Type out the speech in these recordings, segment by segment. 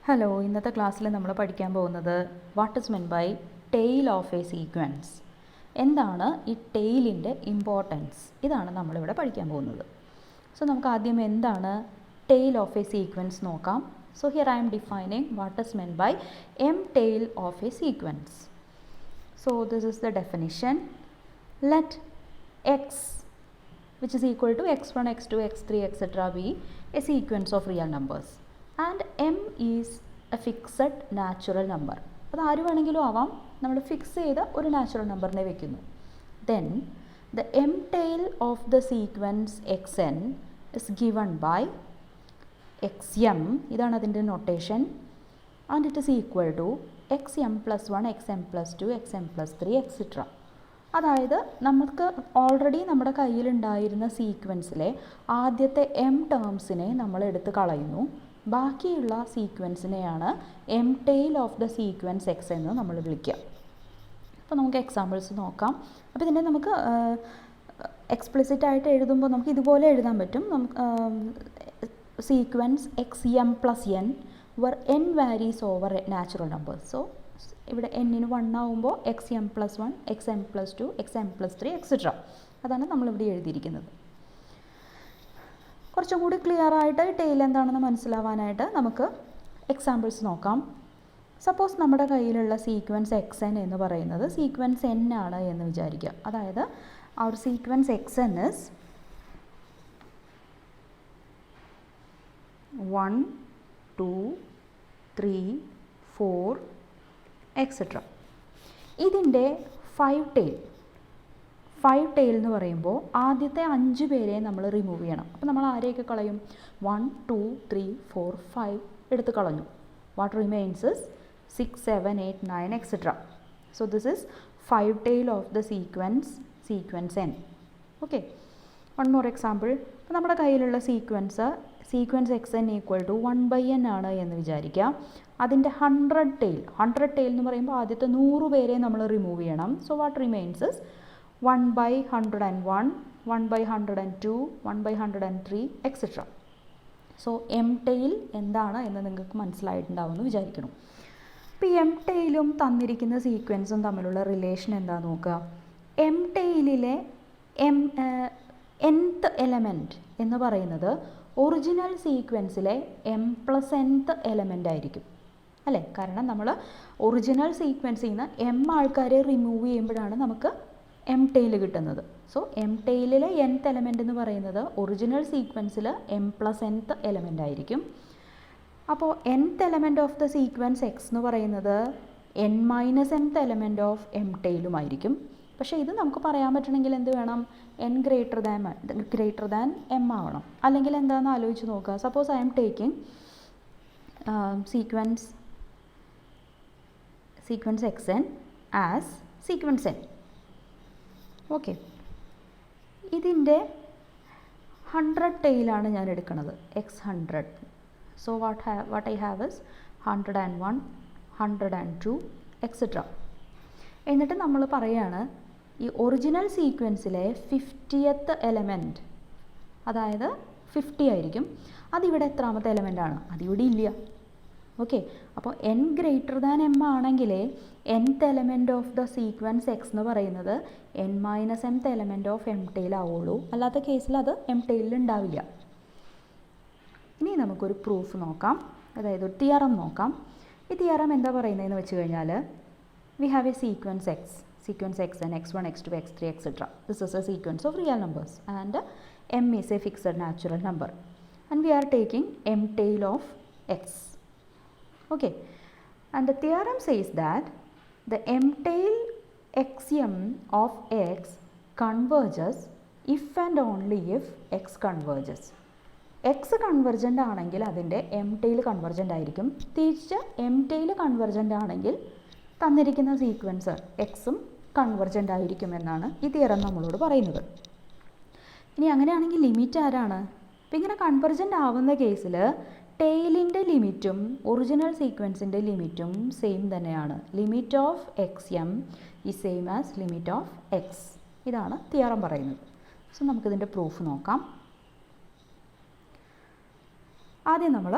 Hello, ഇന്നത്തെ ക്ലാസ്സിൽ നമ്മൾ പഠിക്കാൻ പോകുന്നത് what is meant by tail of a sequence. എന്താണ് ഈ ടെയിലിൻ്റെ ഇമ്പോർട്ടൻസ്? ഇതാണ് നമ്മളിവിടെ പഠിക്കാൻ പോകുന്നത്. സോ നമുക്ക് ആദ്യം എന്താണ് ടെയിൽ ഓഫ് എ സീക്വൻസ് നോക്കാം. So here I'm defining what is meant by m tail of a sequence. So this is the definition. Let x which is equal to x1, x2, x3, etc. be a sequence of real numbers and m is a fixed natural number. അത് ആര് വേണമെങ്കിലും ആവാം, നമ്മൾ fix ചെയ്ത ഒരു natural നമ്പറിനെ വെക്കുന്നു. Then the m tail of the sequence xn is given by xm, ഇതാണ് അതിൻ്റെ notation, and it is equal to xm plus 1, xm plus 2, xm plus 3, etc. അതായത് നമുക്ക് ഓൾറെഡി നമ്മുടെ കയ്യിലുണ്ടായിരുന്ന സീക്വൻസിലെ ആദ്യത്തെ എം ടേംസിനെ നമ്മൾ എടുത്ത് കളയുന്നു. ബാക്കിയുള്ള സീക്വൻസിനെയാണ് m tail of the sequence X എന്ന് നമ്മൾ വിളിക്കുക. അപ്പോൾ നമുക്ക് എക്സാമ്പിൾസ് നോക്കാം. അപ്പോൾ ഇതിനെ നമുക്ക് എക്സ്പ്ലിസിറ്റ് ആയിട്ട് എഴുതുമ്പോൾ നമുക്ക് ഇതുപോലെ എഴുതാൻ പറ്റും. നമുക്ക് sequence x m plus n where n varies over natural numbers. So ഇവിടെ എന്നിന് 1 ആവുമ്പോൾ x m plus 1, x m plus 2, x m plus 3, etcetera. അതാണ് നമ്മളിവിടെ എഴുതിയിരിക്കുന്നത്. കുറച്ചും കൂടി ക്ലിയർ ആയിട്ട് ടെയിൽ എന്താണെന്ന് മനസ്സിലാവാനായിട്ട് നമുക്ക് എക്സാമ്പിൾസ് നോക്കാം. സപ്പോസ് നമ്മുടെ കയ്യിലുള്ള സീക്വൻസ് എക്സ് എൻ എന്ന് പറയുന്നത് സീക്വൻസ് എൻ ആണ് എന്ന് വിചാരിക്കുക. അതായത് അവർ sequence x n is 1, 2, 3, 4, etcetera. ഇതിൻ്റെ 5 ടെയിൽ എന്ന് പറയുമ്പോൾ ആദ്യത്തെ 5 പേരെ നമ്മൾ റിമൂവ് ചെയ്യണം. അപ്പോൾ നമ്മൾ ആരെയൊക്കെ കളയും? 1, 2, 3, 4, 5 എടുത്ത് കളഞ്ഞു. What remains is 6, 7, 8, 9, etcetera. So this is 5 tail of the sequence n. Okay, one more example. അപ്പോൾ നമ്മുടെ കയ്യിലുള്ള sequence x n equal to 1/n ആണ് എന്ന് വിചാരിക്കുക. അതിൻ്റെ 100 ടെയിൽ എന്ന് പറയുമ്പോൾ ആദ്യത്തെ 100 പേരെ നമ്മൾ റിമൂവ് ചെയ്യണം. So what remains is 1/101, 1/102, 1/103, etcetera. So m tail എന്താണ് എന്ന് നിങ്ങൾക്ക് മനസ്സിലായിട്ടുണ്ടാവുമെന്ന് വിചാരിക്കണം. ഇപ്പോൾ എം ടെയിലും തന്നിരിക്കുന്ന സീക്വൻസും തമ്മിലുള്ള റിലേഷൻ എന്താണെന്ന് നോക്കുക. എം ടെയിലിലെ nth എലമെൻറ്റ് എന്ന് പറയുന്നത് ഒറിജിനൽ സീക്വൻസിലെ എം പ്ലസ് nth എലമെൻ്റ് ആയിരിക്കും, അല്ലേ? കാരണം നമ്മൾ ഒറിജിനൽ സീക്വൻസിൽ നിന്ന് എം ആൾക്കാരെ റിമൂവ് ചെയ്യുമ്പോഴാണ് നമുക്ക് എം ടെയിൽ കിട്ടുന്നത്. സോ എം ടെയിലിലെ nth എലമെൻ്റ് എന്ന് പറയുന്നത് ഒറിജിനൽ സീക്വൻസിൽ എം പ്ലസ് nth എലമെൻ്റ് ആയിരിക്കും. അപ്പോൾ nth element of the sequence X എന്ന് പറയുന്നത് n minus nth element of M ടെയിലുമായിരിക്കും. പക്ഷേ ഇത് നമുക്ക് പറയാൻ പറ്റണമെങ്കിൽ എന്ത് വേണം? n ഗ്രേറ്റർ ദാൻ എം ആവണം. അല്ലെങ്കിൽ എന്താണെന്ന് ആലോചിച്ച് നോക്കുക. Suppose I am taking sequence xn as sequence n. Okay, ഇതിൻ്റെ 100 ടെയിലാണ് ഞാൻ എടുക്കുന്നത്, x100. So what I have is 101, 102, etcetera. എന്നിട്ട് നമ്മൾ പറയുകയാണ് ഈ ഒറിജിനൽ സീക്വൻസിലെ 50th എലമെൻറ്റ്, അതായത് 50 ആയിരിക്കും. അതിവിടെ എത്രാമത്തെ എലമെൻ്റാണ്? അതിവിടെ ഇല്ല. ഓക്കെ, അപ്പോൾ n ഗ്രേറ്റർ ദാൻ എം ആണെങ്കിൽ nth element of the sequence X എന്ന് പറയുന്നത് n minus mth element of m tail ആവുള്ളൂ. അല്ലാത്ത കേസിൽ അത് എം ടെയിലിൽ ഉണ്ടാവില്ല. ഇനി നമുക്കൊരു പ്രൂഫ് നോക്കാം, അതായത് ഒരു തിയറം നോക്കാം. ഈ തിയറം എന്താ പറയുന്നതെന്ന് വെച്ച് കഴിഞ്ഞാൽ, we have a sequence xn, x1, x2, x3, etc. This is a sequence of real numbers and m is a fixed natural number and we are taking m tail of x. Okay, and the theorem says that the m tail xm of x converges if and only if x converges. x convergent ആണെങ്കിൽ അതിൻ്റെ M tail convergent ആയിരിക്കും. തിരിച്ച് M tail convergent ആണെങ്കിൽ തന്നിരിക്കുന്ന sequence എക്സും convergent ആയിരിക്കുമെന്നാണ് ഈ theorem നമ്മളോട് പറയുന്നത്. ഇനി അങ്ങനെയാണെങ്കിൽ ലിമിറ്റ് ആരാണ്? അപ്പോൾ ഇങ്ങനെ കൺവെർജൻ്റ് ആവുന്ന കേസിൽ ടെയിലിൻ്റെ ലിമിറ്റും ഒറിജിനൽ സീക്വൻസിൻ്റെ ലിമിറ്റും സെയിം തന്നെയാണ്. Limit of X M is same as limit of X. ഇതാണ് തിയറം പറയുന്നത്. സോ നമുക്കിതിൻ്റെ പ്രൂഫ് നോക്കാം. ആദ്യം നമ്മൾ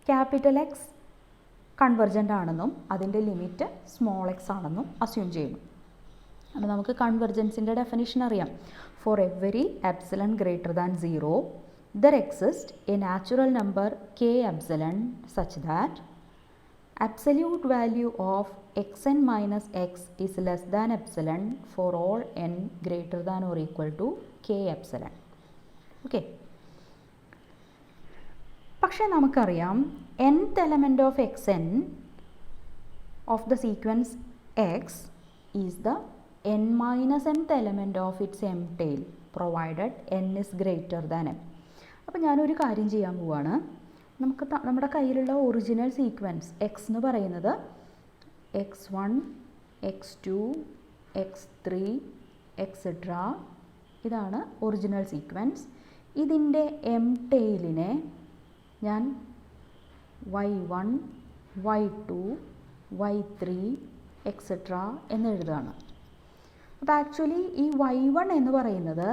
ക്യാപിറ്റൽ എക്സ് കൺവെർജൻ്റ് ആണെന്നും അതിൻ്റെ ലിമിറ്റ് സ്മോൾ എക്സ് ആണെന്നും അസ്യൂം ചെയ്യുന്നു. അപ്പോൾ നമുക്ക് കൺവെർജൻസിൻ്റെ ഡെഫിനിഷൻ അറിയാം. For every epsilon greater than 0 there exists a natural number k epsilon such that absolute value of xn minus x is less than epsilon for all n greater than or equal to k epsilon. Okay, പക്ഷേ നമുക്കറിയാം nth element of xn of the sequence x is the n minus nth element of its m tail provided n is greater than m. അപ്പോൾ ഞാനൊരു കാര്യം ചെയ്യാൻ പോവാണ്. നമുക്ക് നമ്മുടെ കയ്യിലുള്ള ഒറിജിനൽ സീക്വൻസ് എക്സ് എന്ന് പറയുന്നത് x1 x2 x3 എക്സെട്ര, ഇതാണ് ഒറിജിനൽ സീക്വൻസ്. ഇതിൻ്റെ എം ടെയിലിനെ ഞാൻ y1 y2 y3 എക്സെട്ര എന്ന് എഴുതുകയാണ്. അപ്പോൾ ആക്ച്വലി ഈ y1 എന്ന് പറയുന്നത്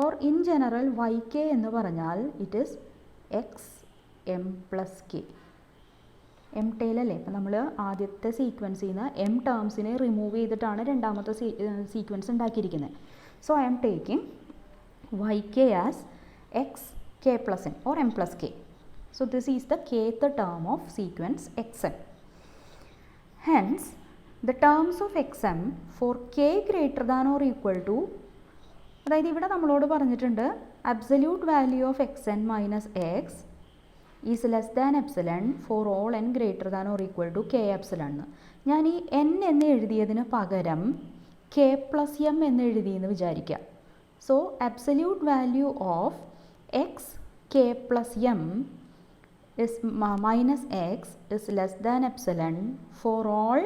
ഓർ ഇൻ ജനറൽ yk എന്ന് പറഞ്ഞാൽ it is x m plus k. M ടെയിലല്ലേ, ഇപ്പം നമ്മൾ ആദ്യത്തെ സീക്വൻസിൽ നിന്ന് എം ടേംസിനെ റിമൂവ് ചെയ്തിട്ടാണ് രണ്ടാമത്തെ സീക്വൻസ് ഉണ്ടാക്കിയിരിക്കുന്നത്. So I'm taking yk as x K plus n or m plus k. So this is the kth term of sequence xm. Hence the terms of xm for k greater than or equal to, അതായത് ഇവിടെ നമ്മളോട് പറഞ്ഞിട്ടുണ്ട് absolute value of xn minus X is less than epsilon for all n greater than or equal to k epsilon എന്ന്. ഞാൻ ഈ n എന്ന് എഴുതിയതിന് പകരം k plus M എന്ന് എഴുതിയെന്ന് വിചാരിക്കുക. So absolute value of X k plus M is minus X is less than epsilon for all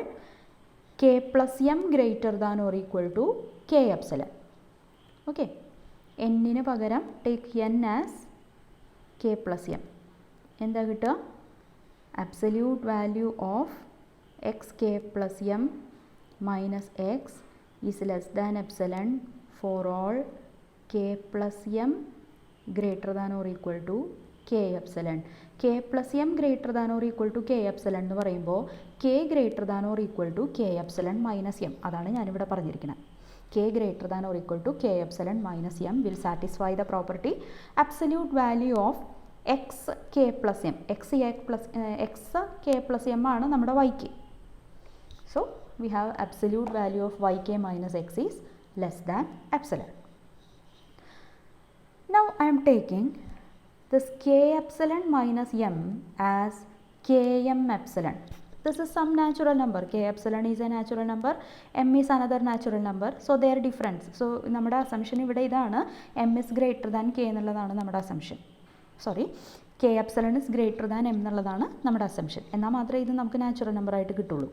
k plus M greater than or equal to k epsilon. Okay, എന്നിന് പകരം take N as K plus M. എന്താ കിട്ടുക? Absolute value of X K plus M minus X is less than epsilon for all K plus M greater than or equal to K epsilon. K plus M greater than or equal to K epsilon എന്ന് പറയുമ്പോൾ k greater than or equal to K epsilon minus m. അതാണ് ഞാനിവിടെ പറഞ്ഞിരിക്കുന്നത്. k greater than or equal to k epsilon minus m will satisfy the property absolute value of x k plus m. x k plus m ആണ് നമ്മുടെ yk. So we have absolute value of yk minus x is less than epsilon. Now I am taking this k epsilon minus m as km epsilon. This is some natural number. K epsilon is a natural number, m is another natural number. So they are different. So നമ്മുടെ assumption ഇവിടെ ഇതാണ്, m is greater than k എന്നുള്ളതാണ് നമ്മുടെ assumption. Sorry, k epsilon is greater than m എന്നുള്ളതാണ് നമ്മുടെ assumption. എന്നാൽ മാത്രമേ ഇത് നമുക്ക് natural number ആയിട്ട് കിട്ടുള്ളൂ.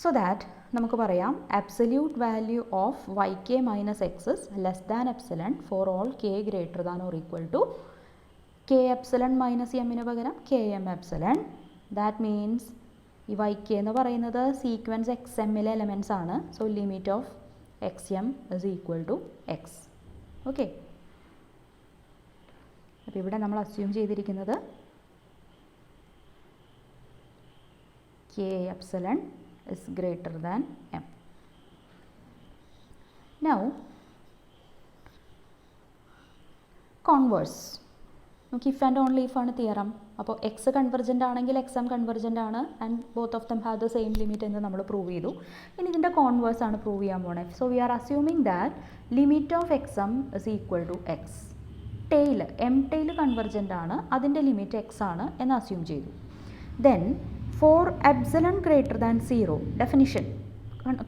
So that നമുക്ക് പറയാം absolute value of yk minus x is less than epsilon for all k greater than or equal to k epsilon minus m ന് പകരം km epsilon. That means ഈ yk എന്ന് പറയുന്നത് sequence x എമ്മിലെ elements ആണ്. So limit of X M is equal to x. Okay, അപ്പോൾ ഇവിടെ നമ്മൾ അസ്യൂം ചെയ്തിരിക്കുന്നത് k epsilon is greater than m. Now converse. നമുക്ക് ഇഫ് ആൻഡ് ഓൺലി ഇഫ് ആണ് തിയറം. അപ്പോൾ എക്സ് കൺവെർജൻ്റ് ആണെങ്കിൽ എക്സ് എം കൺവെർജൻ്റ് ആണ് and both of them have the same limit എന്ന് നമ്മൾ പ്രൂവ് ചെയ്തു. ഇനി ഇതിൻ്റെ കോൺവേഴ്സ് ആണ് പ്രൂവ് ചെയ്യാൻ പോണേ. So we are assuming that limit of X M is equal to X. Tail M tail convergent ആണ്, അതിൻ്റെ ലിമിറ്റ് എക്സ് ആണ് എന്ന് അസ്യൂം ചെയ്തു. Then for epsilon greater than 0 definition,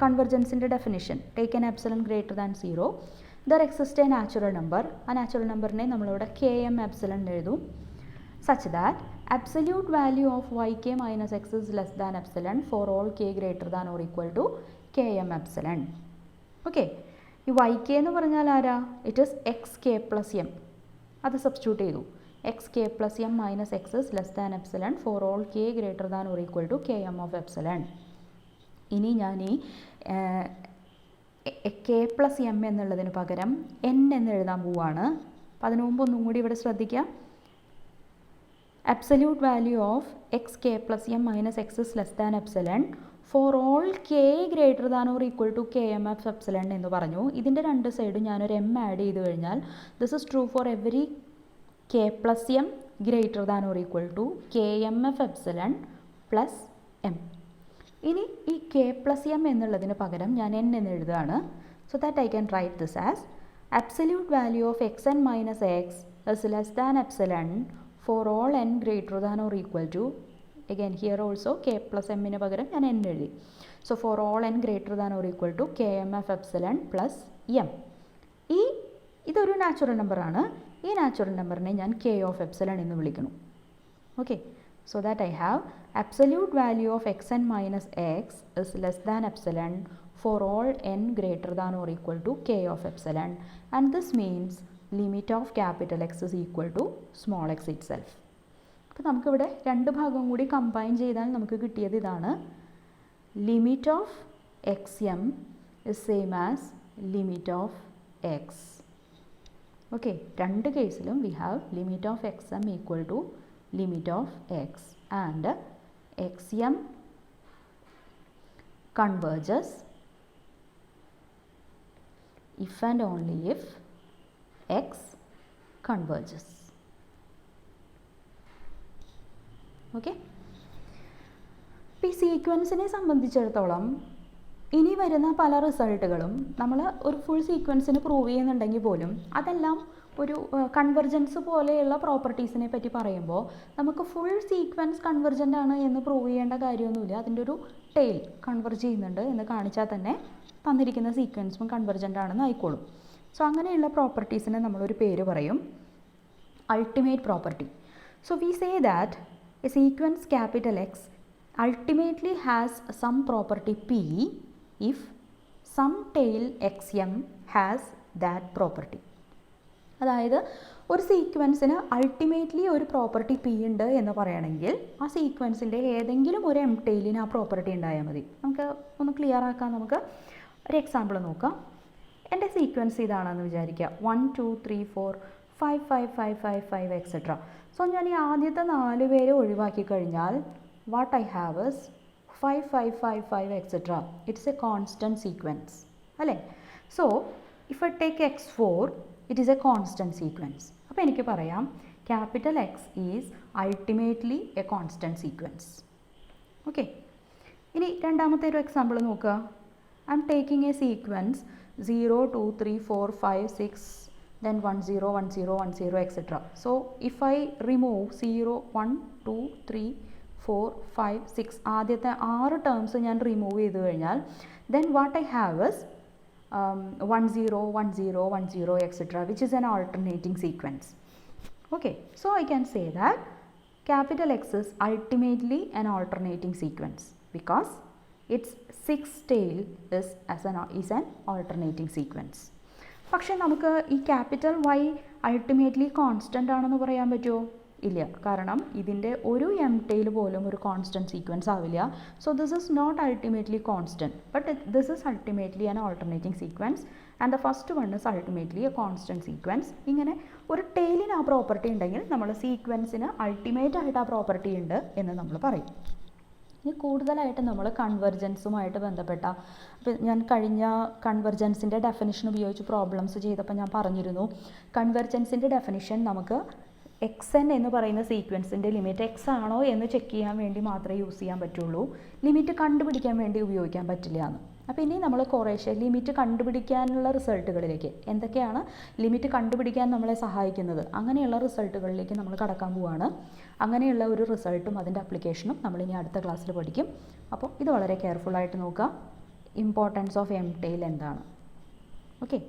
കൺവെർജൻസിൻ്റെ definition, take N epsilon greater than 0 there exists a natural number. ആ natural നമ്പറിനെ നമ്മളിവിടെ km epsilon എഴുതും. such that absolute value of yk minus x is less than epsilon for all k greater than or equal to km epsilon. Okay, ഈ yk എന്ന് പറഞ്ഞാൽ ആരാ? It is x K plus m. അത് substitute ചെയ്തു. X K plus M minus X is less than epsilon for all k greater than or equal to km of epsilon. ഇനി ഞാൻ ഈ K plus M എന്നുള്ളതിന് പകരം N എന്ന് എഴുതാൻ പോവുകയാണ്. അപ്പോൾ അതിനു മുമ്പ് ഒന്നും കൂടി ഇവിടെ ശ്രദ്ധിക്കാം. absolute value of x k plus m minus x is less than epsilon for all k greater than or equal to km of epsilon എന്ന് പറഞ്ഞു. ഇതിൻ്റെ രണ്ട് സൈഡും ഞാനൊരു m ആഡ് ചെയ്ത് കഴിഞ്ഞാൽ this is true for every k plus m greater than or equal to km of epsilon plus m. ഇനി ഈ k plus m എന്നുള്ളതിന് പകരം ഞാൻ n എന്ന് എഴുതുകയാണ്. So that I can write this as absolute value of xn minus x is less than epsilon for all n greater than or equal to, again here also k plus m ന് പകരം ഞാൻ n എഴുതി. So for all n greater than or equal to km of epsilon plus m. ഇതൊരു natural നമ്പറാണ്. ഈ natural നമ്പറിനെ ഞാൻ k of epsilon എന്ന് വിളിക്കുന്നു. Okay, so that I have absolute value of xn minus x is less than epsilon for all n greater than or equal to k of epsilon, and this means limit of capital X is equal to small x itself. അപ്പോൾ നമുക്കിവിടെ രണ്ട് ഭാഗം കൂടി combine ചെയ്താൽ നമുക്ക് കിട്ടിയത് ഇതാണ്. Limit of X M is same as limit of x. Okay, രണ്ട് കേസിലും we have limit of X m equal to limit of x and x m converges if and only if x converges. Okay, ഇപ്പോൾ ഈ സീക്വൻസിനെ സംബന്ധിച്ചിടത്തോളം ഇനി വരുന്ന പല റിസൾട്ടുകളും നമ്മൾ ഒരു ഫുൾ സീക്വൻസിന് പ്രൂവ് ചെയ്യുന്നുണ്ടെങ്കിൽ പോലും അതെല്ലാം ഒരു കൺവെർജൻസ് പോലെയുള്ള പ്രോപ്പർട്ടീസിനെ പറ്റി പറയുമ്പോൾ നമുക്ക് ഫുൾ സീക്വൻസ് കൺവെർജൻ്റ് ആണ് എന്ന് പ്രൂവ് ചെയ്യേണ്ട കാര്യമൊന്നുമില്ല. അതിൻ്റെ ഒരു ടെയിൽ കൺവെർജ് ചെയ്യുന്നുണ്ട് എന്ന് കാണിച്ചാൽ തന്നെ തന്നിരിക്കുന്ന സീക്വൻസും കൺവെർജൻ്റ് ആണെന്ന് ആയിക്കോളും. സോ അങ്ങനെയുള്ള പ്രോപ്പർട്ടീസിനെ നമ്മളൊരു പേര് പറയും ultimate property. So we say that A sequence capital X ultimately has some property P if some tail xm has that property. അതായത് ഒരു സീക്വൻസിന് അൾട്ടിമേറ്റ്ലി ഒരു പ്രോപ്പർട്ടി പി ഉണ്ട് എന്ന് പറയണമെങ്കിൽ ആ സീക്വൻസിൻ്റെ ഏതെങ്കിലും ഒരു എം ടെയിലിന് ആ പ്രോപ്പർട്ടി ഉണ്ടായാൽ മതി. നമുക്ക് ഒന്ന് ക്ലിയർ ആക്കാൻ നമുക്ക് ഒരു എക്സാമ്പിൾ നോക്കാം. എൻ്റെ സീക്വൻസ് ഇതാണെന്ന് വിചാരിക്കുക, 1 2 3 4 5 5 5 5 5 എക്സെട്ര. സോ ഞാൻ ഈ ആദ്യത്തെ 4 പേരെ ഒഴിവാക്കി കഴിഞ്ഞാൽ what I have is 5 5 5 5 etc. It's a constant sequence. അല്ലേ? So if I take x4 it is a constant sequence. അപ്പോൾ എനിക്ക് പറയാം capital X is ultimately a constant sequence. Okay, ഇനി രണ്ടാമത്തെ ഒരു എക്സാമ്പിൾ നോക്കുക. I am taking a sequence 0 2 3 4 5 6 then 1 0 1 0 1 0 etc. So if I remove 0 1 2 3 4 5 6 ആദ്യത്തെ 6 terms ഞാൻ remove ചെയ്ത് കഴിഞ്ഞാൽ then what I have is 1 0 1 0 1 0 etc. which is an alternating sequence. Okay, so I can say that capital X is ultimately an alternating sequence because its sixth tail is an alternating sequence. പക്ഷേ നമുക്ക് ഈ capital Y ultimately constant ആണെന്ന് പറയാൻ പറ്റുമോ? ഇല്ല, കാരണം ഇതിൻ്റെ ഒരു എം ടെയിൽ പോലും ഒരു കോൺസ്റ്റൻറ്റ് സീക്വൻസ് ആവില്ല. So this is not ultimately constant but this is ultimately an alternating sequence and the first one is ultimately a constant sequence. ഇങ്ങനെ ഒരു ടെയിലിന് ആ പ്രോപ്പർട്ടി ഉണ്ടെങ്കിൽ നമ്മൾ സീക്വൻസിന് അൾട്ടിമേറ്റ് ആയിട്ട് ആ പ്രോപ്പർട്ടി ഉണ്ട് എന്ന് നമ്മൾ പറയും. ഇനി കൂടുതലായിട്ട് നമ്മൾ കൺവെർജൻസുമായിട്ട് ബന്ധപ്പെട്ട, അപ്പോൾ ഞാൻ കഴിഞ്ഞ കൺവെർജൻസിൻ്റെ ഡെഫിനിഷൻ ഉപയോഗിച്ച് പ്രോബ്ലംസ് ചെയ്തപ്പോൾ ഞാൻ പറഞ്ഞിരുന്നു കൺവെർജൻസിൻ്റെ ഡെഫിനിഷൻ നമുക്ക് എക്സ് എൻ എന്ന് പറയുന്ന സീക്വൻസിൻ്റെ ലിമിറ്റ് എക്സ് ആണോ എന്ന് ചെക്ക് ചെയ്യാൻ വേണ്ടി മാത്രമേ യൂസ് ചെയ്യാൻ പറ്റുള്ളൂ, ലിമിറ്റ് കണ്ടുപിടിക്കാൻ വേണ്ടി ഉപയോഗിക്കാൻ പറ്റില്ല എന്ന്. അപ്പോൾ ഇനി നമ്മൾ കുറേശ്ശെ ലിമിറ്റ് കണ്ടുപിടിക്കാനുള്ള റിസൾട്ടുകളിലേക്ക്, എന്തൊക്കെയാണ് ലിമിറ്റ് കണ്ടുപിടിക്കാൻ നമ്മളെ സഹായിക്കുന്നത് അങ്ങനെയുള്ള റിസൾട്ടുകളിലേക്ക് നമ്മൾ കടക്കാൻ പോവുകയാണ്. അങ്ങനെയുള്ള ഒരു റിസൾട്ടും അതിൻ്റെ അപ്ലിക്കേഷനും നമ്മളിനി അടുത്ത ക്ലാസ്സിൽ പഠിക്കും. അപ്പോൾ ഇത് വളരെ കെയർഫുള്ളായിട്ട് നോക്കുക. ഇമ്പോർട്ടൻസ് ഓഫ് എം ടെയിൽ എന്താണ്? ഓക്കെ.